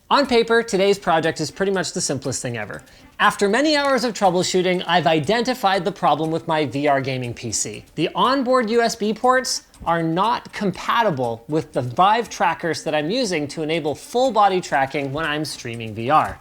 On paper, today's project is pretty much the simplest thing ever. After many hours of troubleshooting, I've identified the problem with my VR gaming PC. The onboard USB ports are not compatible with the Vive trackers that I'm using to enable full body tracking when I'm streaming VR.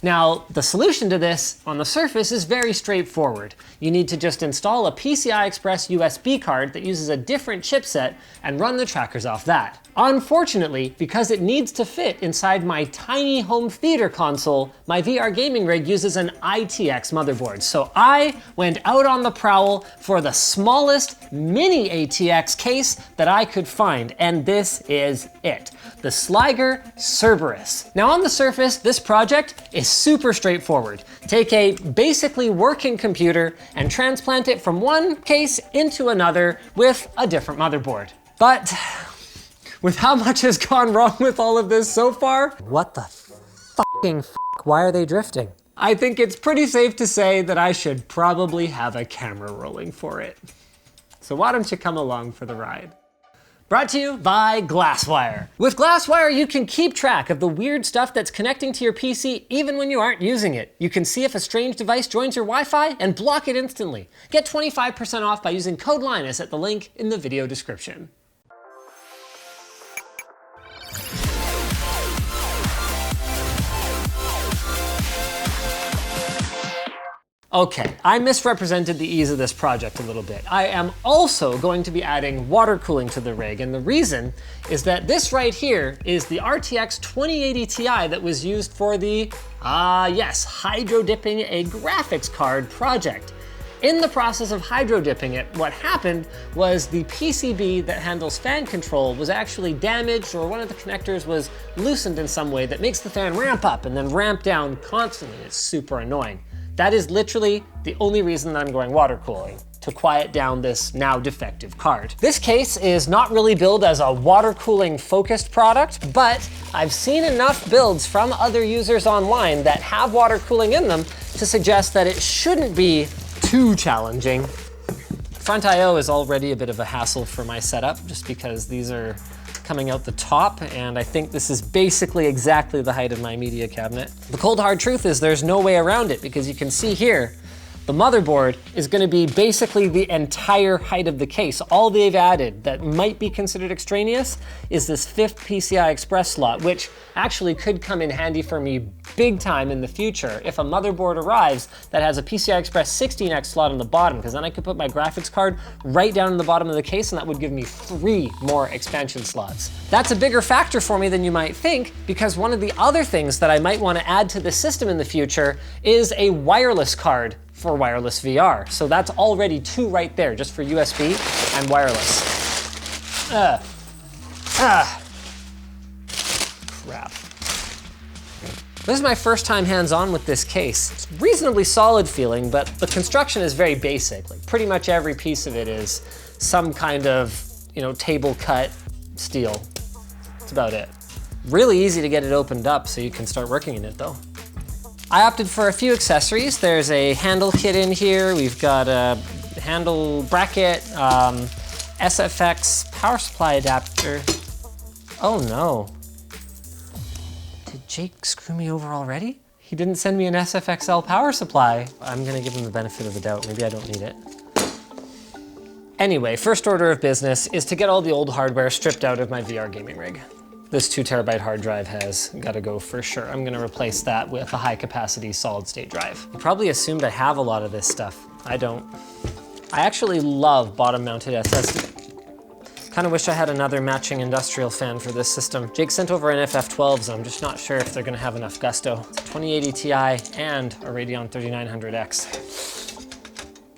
Now, the solution to this on the surface is very straightforward. You need to just install a PCI Express USB card that uses a different chipset and run the trackers off that. Unfortunately, because it needs to fit inside my tiny home theater console, my VR gaming rig uses an ITX motherboard. So I went out on the prowl for the smallest mini ATX case that I could find, and this is it. The Sliger Cerberus. Now on the surface, this project is super straightforward. Take a basically working computer and transplant it from one case into another with a different motherboard. But with how much has gone wrong with all of this so far, what the fucking fuck? Why are they drifting? I think it's pretty safe to say that I should probably have a camera rolling for it. So why don't you come along for the ride? Brought to you by Glasswire. With Glasswire, you can keep track of the weird stuff that's connecting to your PC even when you aren't using it. You can see if a strange device joins your Wi-Fi and block it instantly. Get 25% off by using code Linus at the link in the video description. Okay, I misrepresented the ease of this project a little bit. I am also going to be adding water cooling to the rig, and the reason is that this right here is the RTX 2080 Ti that was used for the, yes, hydro dipping a graphics card project. In the process of hydro dipping it, what happened was the PCB that handles fan control was actually damaged, or one of the connectors was loosened in some way that makes the fan ramp up and then ramp down constantly. It's super annoying. That is literally the only reason that I'm going water cooling, to quiet down this now defective card. This case is not really billed as a water cooling focused product, but I've seen enough builds from other users online that have water cooling in them to suggest that it shouldn't be too challenging. Front I/O is already a bit of a hassle for my setup, just because these are coming out the top, and I think this is basically exactly the height of my media cabinet. The cold hard truth is there's no way around it, because you can see here, the motherboard is going to be basically the entire height of the case. All they've added that might be considered extraneous is this 5th PCI Express slot, which actually could come in handy for me big time in the future if a motherboard arrives that has a PCI Express 16X slot on the bottom, because then I could put my graphics card right down in the bottom of the case, and that would give me 3 more expansion slots. That's a bigger factor for me than you might think, because one of the other things that I might want to add to the system in the future is a wireless card for wireless VR. So that's already 2 right there, just for USB and wireless. Crap. This is my first time hands-on with this case. It's reasonably solid feeling, but the construction is very basic. Like, pretty much every piece of it is some kind of, table cut steel. That's about it. Really easy to get it opened up so you can start working in it though. I opted for a few accessories. There's a handle kit in here. We've got a handle bracket, SFX power supply adapter. Oh no. Did Jake screw me over already? He didn't send me an SFXL power supply. I'm gonna give him the benefit of the doubt. Maybe I don't need it. Anyway, first order of business is to get all the old hardware stripped out of my VR gaming rig. This 2 terabyte hard drive has got to go for sure. I'm gonna replace that with a high capacity solid state drive. You probably assumed I have a lot of this stuff. I don't. I actually love bottom mounted SSD. Kind of wish I had another matching industrial fan for this system. Jake sent over NF-A12s, and I'm just not sure if they're gonna have enough gusto. It's a 2080 Ti and a Radeon 3900X.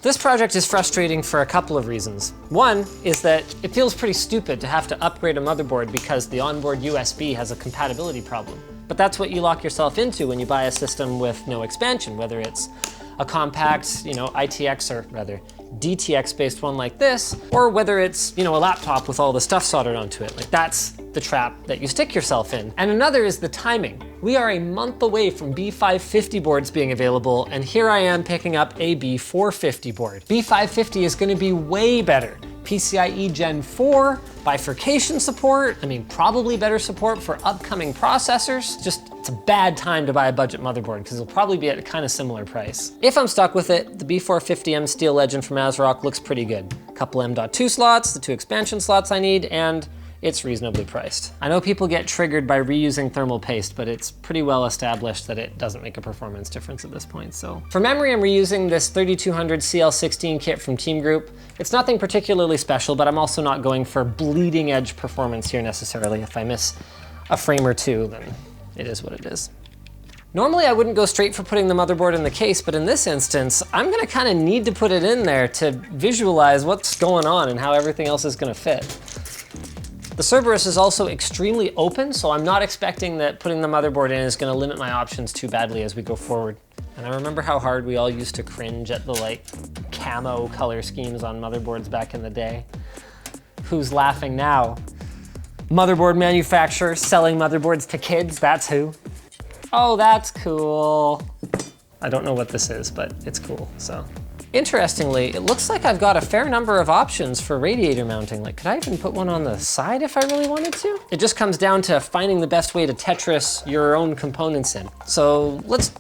This project is frustrating for a couple of reasons. One is that it feels pretty stupid to have to upgrade a motherboard because the onboard USB has a compatibility problem. But that's what you lock yourself into when you buy a system with no expansion, whether it's a compact, ITX, or rather DTX based one like this, or whether it's, a laptop with all the stuff soldered onto it. Like, that's the trap that you stick yourself in. And another is the timing. We are a month away from B550 boards being available, and here I am picking up a B450 board. B550 is gonna be way better PCIe Gen 4, bifurcation support, I mean, probably better support for upcoming processors. Just, it's a bad time to buy a budget motherboard because it'll probably be at a kind of similar price. If I'm stuck with it, the B450M Steel Legend from ASRock looks pretty good. A couple M.2 slots, the 2 expansion slots I need, and it's reasonably priced. I know people get triggered by reusing thermal paste, but it's pretty well established that it doesn't make a performance difference at this point, so. For memory, I'm reusing this 3200 CL16 kit from Teamgroup. It's nothing particularly special, but I'm also not going for bleeding edge performance here necessarily. If I miss a frame or two, then it is what it is. Normally I wouldn't go straight for putting the motherboard in the case, but in this instance, I'm gonna kind of need to put it in there to visualize what's going on and how everything else is gonna fit. The Cerberus is also extremely open, so I'm not expecting that putting the motherboard in is gonna limit my options too badly as we go forward. And I remember how hard we all used to cringe at the like camo color schemes on motherboards back in the day. Who's laughing now? Motherboard manufacturer selling motherboards to kids, that's who. Oh, that's cool. I don't know what this is, but it's cool, so. Interestingly, it looks like I've got a fair number of options for radiator mounting. Like, could I even put one on the side if I really wanted to? It just comes down to finding the best way to Tetris your own components in. So let's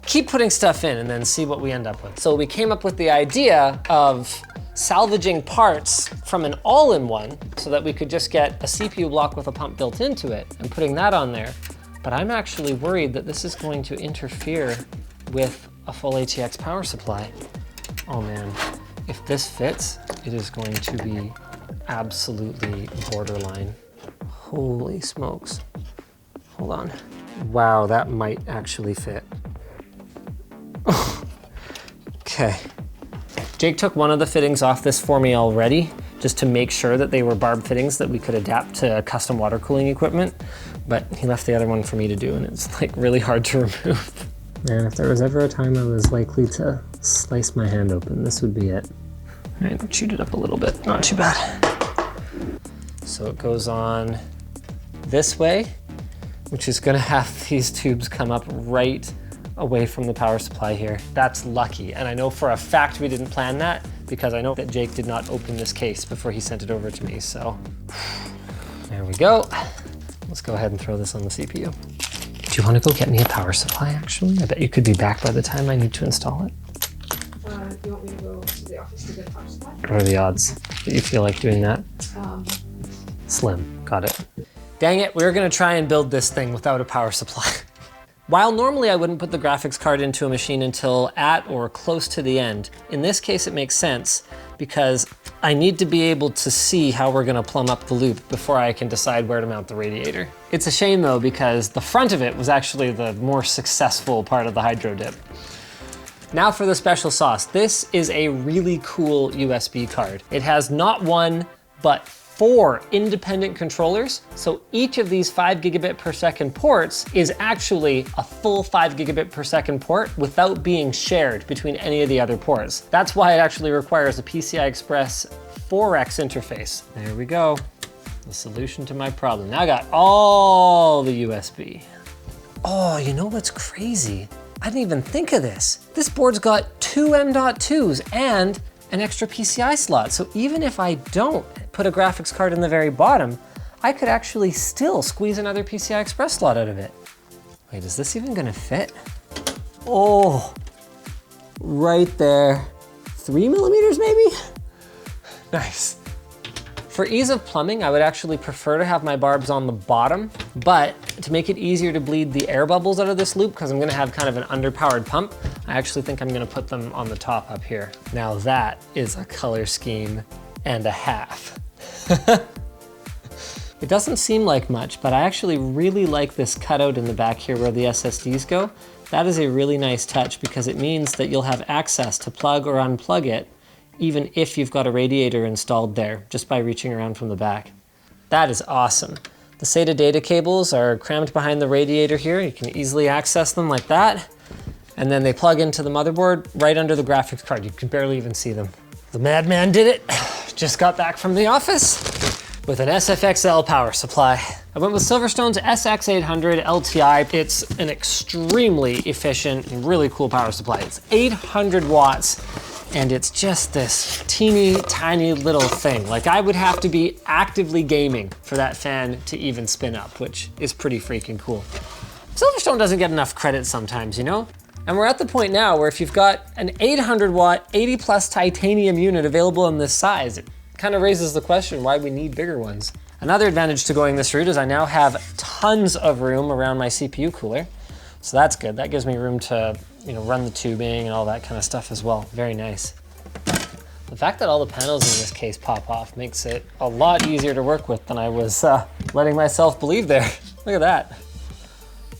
keep putting stuff in and then see what we end up with. So we came up with the idea of salvaging parts from an all-in-one so that we could just get a CPU block with a pump built into it and putting that on there. But I'm actually worried that this is going to interfere with a full ATX power supply. Oh man, if this fits, it is going to be absolutely borderline. Holy smokes. Hold on. Wow, that might actually fit. Okay. Jake took one of the fittings off this for me already, just to make sure that they were barb fittings that we could adapt to custom water cooling equipment, but he left the other one for me to do, and it's like really hard to remove. Man, if there was ever a time I was likely to slice my hand open, this would be it. All right, shoot it up a little bit, not too bad. So it goes on this way, which is gonna have these tubes come up right away from the power supply here. That's lucky, and I know for a fact we didn't plan that because I know that Jake did not open this case before he sent it over to me, so. There we go. Let's go ahead and throw this on the CPU. Do you want to go get me a power supply, actually? I bet you could be back by the time I need to install it. Do you want me to go to the office to get a power supply? What are the odds that you feel like doing that? Slim, got it. Dang it, we were gonna try and build this thing without a power supply. While normally I wouldn't put the graphics card into a machine until at or close to the end, in this case it makes sense because I need to be able to see how we're gonna plumb up the loop before I can decide where to mount the radiator. It's a shame though, because the front of it was actually the more successful part of the hydro dip. Now for the special sauce. This is a really cool USB card. It has not one, but 4 independent controllers. So each of these 5 gigabit per second ports is actually a full 5 gigabit per second port without being shared between any of the other ports. That's why it actually requires a PCI Express 4X interface. There we go. The solution to my problem. Now I got all the USB. Oh, you know what's crazy? I didn't even think of this. This board's got 2 M.2s and an extra PCI slot. So even if I don't put a graphics card in the very bottom, I could actually still squeeze another PCI Express slot out of it. Wait, is this even gonna fit? Oh, right there. 3 millimeters maybe? Nice. For ease of plumbing, I would actually prefer to have my barbs on the bottom, but to make it easier to bleed the air bubbles out of this loop, because I'm gonna have kind of an underpowered pump, I actually think I'm gonna put them on the top up here. Now that is a color scheme and a half. It doesn't seem like much, but I actually really like this cutout in the back here where the SSDs go. That is a really nice touch because it means that you'll have access to plug or unplug it even if you've got a radiator installed there, just by reaching around from the back. That is awesome. The SATA data cables are crammed behind the radiator here. You can easily access them like that. And then they plug into the motherboard right under the graphics card. You can barely even see them. The madman did it. Just got back from the office with an SFXL power supply. I went with Silverstone's SX800 LTI. It's an extremely efficient and really cool power supply. It's 800 watts. And it's just this teeny tiny little thing. Like I would have to be actively gaming for that fan to even spin up, which is pretty freaking cool. Silverstone doesn't get enough credit sometimes, you know? And we're at the point now where if you've got an 800 watt, 80 plus titanium unit available in this size, it kind of raises the question why we need bigger ones. Another advantage to going this route is I now have tons of room around my CPU cooler. So that's good. That gives me room to, you know, run the tubing and all that kind of stuff as well. Very nice. The fact that all the panels in this case pop off makes it a lot easier to work with than I was letting myself believe there. Look at that.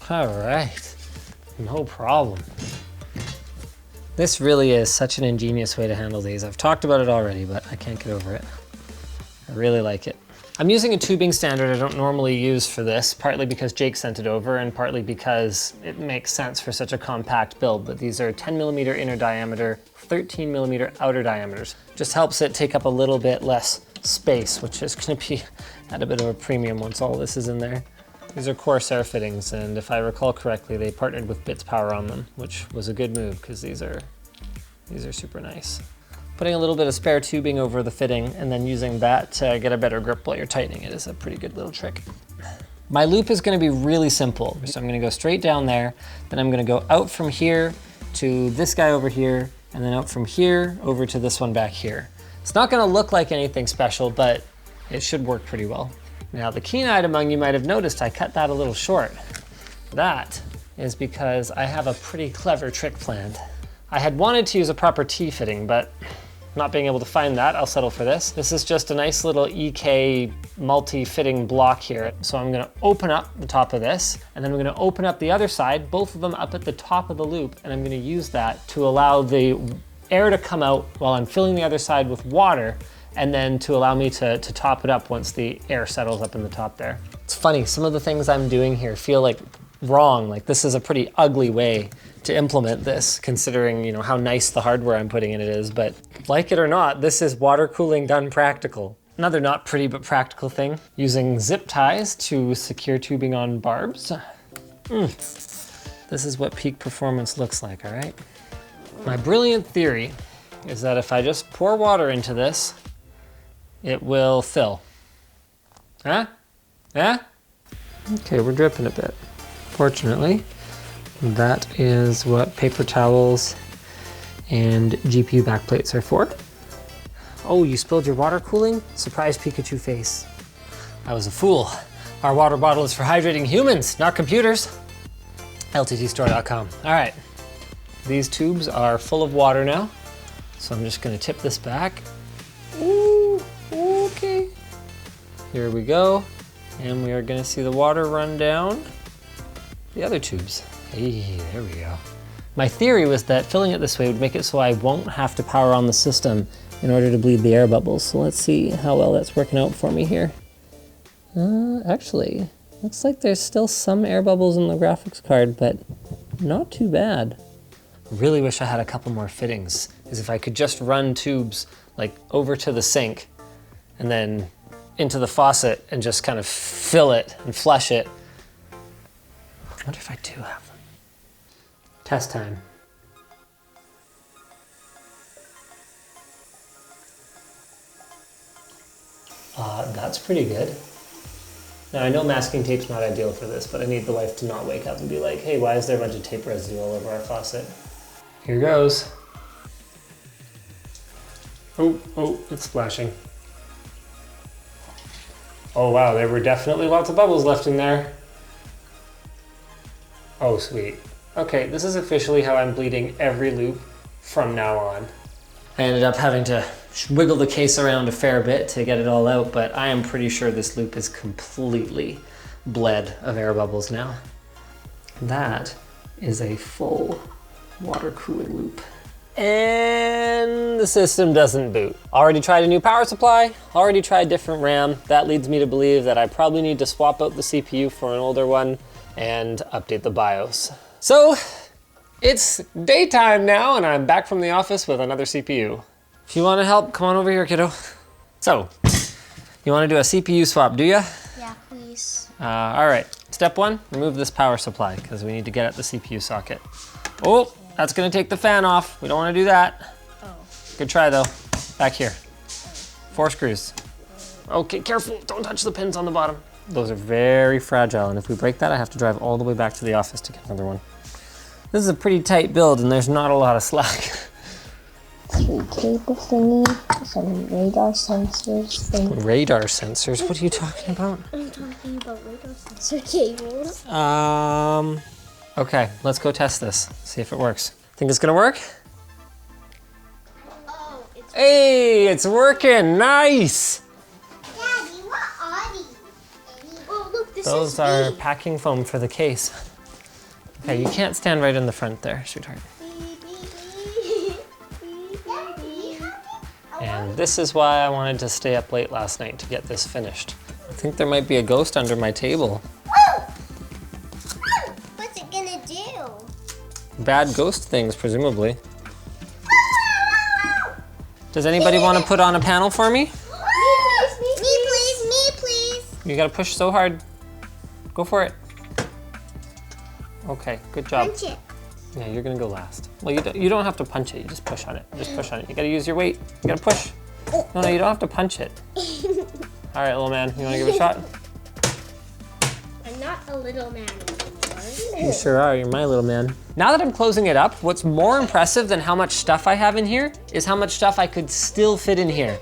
All right, no problem. This really is such an ingenious way to handle these. I've talked about it already, but I can't get over it. I really like it. I'm using a tubing standard I don't normally use for this, partly because Jake sent it over and partly because it makes sense for such a compact build, but these are 10mm inner diameter, 13mm outer diameters. Just helps it take up a little bit less space, which is gonna be at a bit of a premium once all this is in there. These are Corsair fittings, and if I recall correctly, they partnered with Bits Power on them, which was a good move because these are super nice. Putting a little bit of spare tubing over the fitting and then using that to get a better grip while you're tightening it is a pretty good little trick. My loop is going to be really simple. So I'm going to go straight down there, then I'm going to go out from here to this guy over here, and then out from here over to this one back here. It's not going to look like anything special, but it should work pretty well. Now the keen-eyed among you might have noticed I cut that a little short. That is because I have a pretty clever trick planned. I had wanted to use a proper T-fitting, but not being able to find that, I'll settle for this. This is just a nice little EK multi-fitting block here. So I'm gonna open up the top of this, and then I'm gonna open up the other side, both of them up at the top of the loop, and I'm gonna use that to allow the air to come out while I'm filling the other side with water, and then to allow me to top it up once the air settles up in the top there. It's funny, some of the things I'm doing here feel like wrong, like this is a pretty ugly way to implement this, considering, you know, how nice the hardware I'm putting in it is, but like it or not, this is water cooling done practical. Another not pretty but practical thing, using zip ties to secure tubing on barbs. This is what peak performance looks like, all right? My brilliant theory is that if I just pour water into this, it will fill. Huh? Huh? Okay, we're dripping a bit. Fortunately, that is what paper towels and GPU backplates are for. Oh, you spilled your water cooling? Surprise Pikachu face. I was a fool. Our water bottle is for hydrating humans, not computers. LTTstore.com. All right, these tubes are full of water now, so I'm just gonna tip this back. Ooh, okay. Here we go, and we are gonna see the water run down the other tubes. Hey, there we go. My theory was that filling it this way would make it so I won't have to power on the system in order to bleed the air bubbles. So let's see how well that's working out for me here. Actually, looks like there's still some air bubbles in the graphics card, but not too bad. Really wish I had a couple more fittings, because if I could just run tubes like over to the sink and then into the faucet and just kind of fill it and flush it. I wonder if I do have them. Test time. That's pretty good. Now I know masking tape's not ideal for this, but I need the wife to not wake up and be like, hey, why is there a bunch of tape residue all over our faucet? Here goes. Oh, it's splashing. Oh wow, there were definitely lots of bubbles left in there. Oh, sweet. Okay, this is officially how I'm bleeding every loop from now on. I ended up having to wiggle the case around a fair bit to get it all out, but I am pretty sure this loop is completely bled of air bubbles now. That is a full water cooling loop. And the system doesn't boot. Already tried a new power supply, already tried different RAM. That leads me to believe that I probably need to swap out the CPU for an older one and update the BIOS. So, it's daytime now and I'm back from the office with another CPU. If you want to help, come on over here, kiddo. So, you want to do a CPU swap, do ya? Yeah, please. All right, step one, remove this power supply because we need to get at the CPU socket. Oh, that's gonna take the fan off. We don't want to do that. Oh. Good try though. Back here. 4 screws. Okay, careful, don't touch the pins on the bottom. Those are very fragile, and if we break that, I have to drive all the way back to the office to get another one. This is a pretty tight build, and there's not a lot of slack. Cable thingy, some radar sensors. Radar sensors? What are you talking about? I'm talking about radar sensor cables. Okay, let's go test this. See if it works. Think it's gonna work? Oh, it's Hey, it's working, nice! Daddy, what are these? Oh, look, this Those is are big. packing foam for the case. Okay, you can't stand right in the front there, sweetheart. And this is why I wanted to stay up late last night to get this finished. I think there might be a ghost under my table. What's it gonna do? Bad ghost things, presumably. Does anybody want to put on a panel for me? Me please, me please. You gotta push so hard. Go for it. Okay, good job. Punch it. Yeah, you're gonna go last. Well, you don't have to punch it, you just push on it. Just push on it. You gotta use your weight. You gotta push. No, you don't have to punch it. All right, little man, you wanna give it a shot? I'm not a little man anymore. You sure are, you're my little man. Now that I'm closing it up, what's more impressive than how much stuff I have in here is how much stuff I could still fit in here.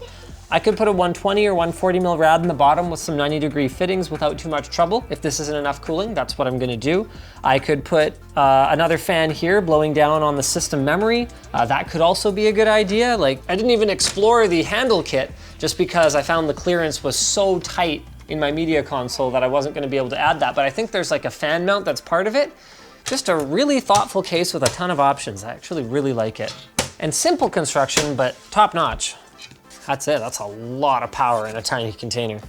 I could put a 120 or 140 mil rad in the bottom with some 90-degree fittings without too much trouble. If this isn't enough cooling, that's what I'm gonna do. I could put another fan here blowing down on the system memory. That could also be a good idea. Like, I didn't even explore the handle kit just because I found the clearance was so tight in my media console that I wasn't gonna be able to add that. But I think there's like a fan mount that's part of it. Just a really thoughtful case with a ton of options. I actually really like it. And simple construction, but top notch. That's it, that's a lot of power in a tiny container.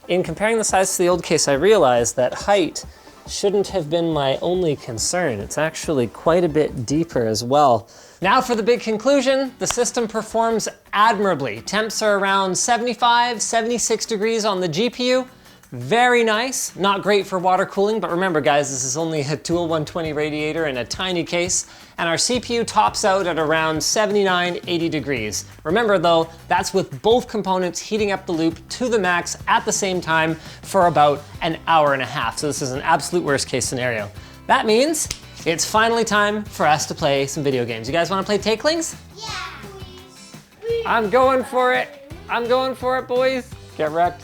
In comparing the size to the old case, I realized that height shouldn't have been my only concern. It's actually quite a bit deeper as well. Now for the big conclusion, the system performs admirably. Temps are around 75, 76 degrees on the GPU. Very nice, not great for water cooling, but remember guys, this is only a dual 120 radiator in a tiny case, and our CPU tops out at around 79, 80 degrees. Remember though, that's with both components heating up the loop to the max at the same time for about an hour and a half. So this is an absolute worst case scenario. That means it's finally time for us to play some video games. You guys wanna play Takelings? Yeah, please. I'm going for it. I'm going for it, boys. Get wrecked.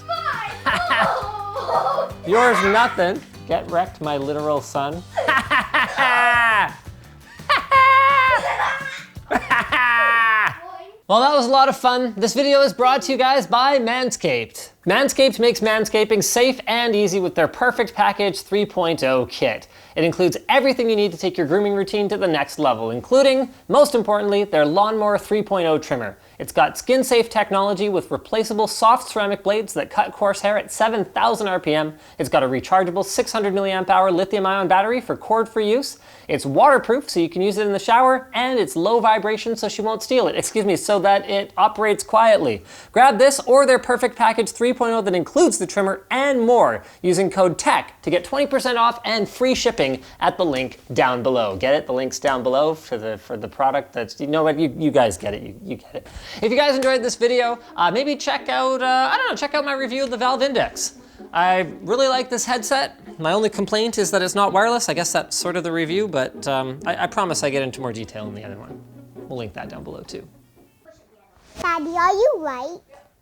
Yours nothing. Get wrecked, my literal son. Well, that was a lot of fun. This video is brought to you guys by Manscaped. Manscaped makes manscaping safe and easy with their Perfect Package 3.0 kit. It includes everything you need to take your grooming routine to the next level, including, most importantly, their Lawnmower 3.0 trimmer. It's got skin-safe technology with replaceable soft ceramic blades that cut coarse hair at 7,000 RPM. It's got a rechargeable 600 milliamp hour lithium-ion battery for cord-free use. It's waterproof, so you can use it in the shower, and it's low vibration, so she won't steal it. Excuse me, so that it operates quietly. Grab this or their Perfect Package 3.0 that includes the trimmer and more using code TECH to get 20% off and free shipping at the link down below. Get it? The link's down below for the product. That's, you know what, you guys get it. You get it. If you guys enjoyed this video, maybe check out, I don't know, check out my review of the Valve Index. I really like this headset. My only complaint is that it's not wireless. I guess that's sort of the review, but I promise I get into more detail in the other one. We'll link that down below too. Daddy, are you right?